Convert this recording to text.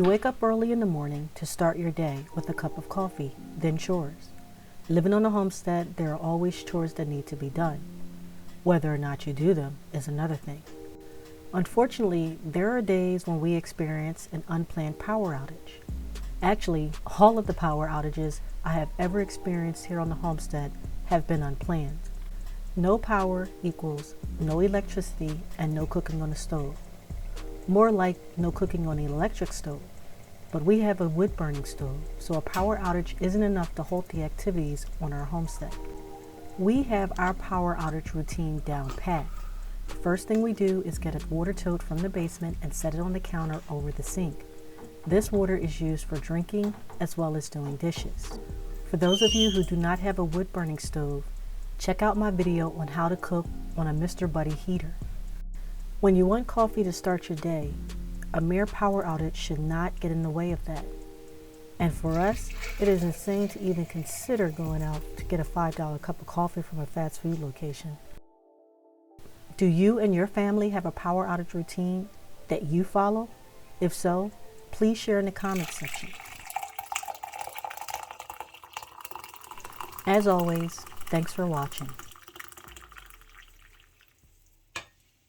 You wake up early in the morning to start your day with a cup of coffee, then chores. Living on a homestead, there are always chores that need to be done. Whether or not you do them is another thing. Unfortunately, there are days when we experience an unplanned power outage. Actually, all of the power outages I have ever experienced here on the homestead have been unplanned. No power equals no electricity and no cooking on the stove. More like no cooking on the electric stove. But we have a wood burning stove, so a power outage isn't enough to halt the activities on our homestead. We have our power outage routine down pat. The first thing we do is get a water tote from the basement and set it on the counter over the sink. This water is used for drinking as well as doing dishes. For those of you who do not have a wood burning stove, check out my video on how to cook on a Mr. Buddy heater. When you want coffee to start your day, a mere power outage should not get in the way of that. And for us, it is insane to even consider going out to get a $5 cup of coffee from a fast food location. Do you and your family have a power outage routine that you follow? If so, please share in the comments section. As always, thanks for watching.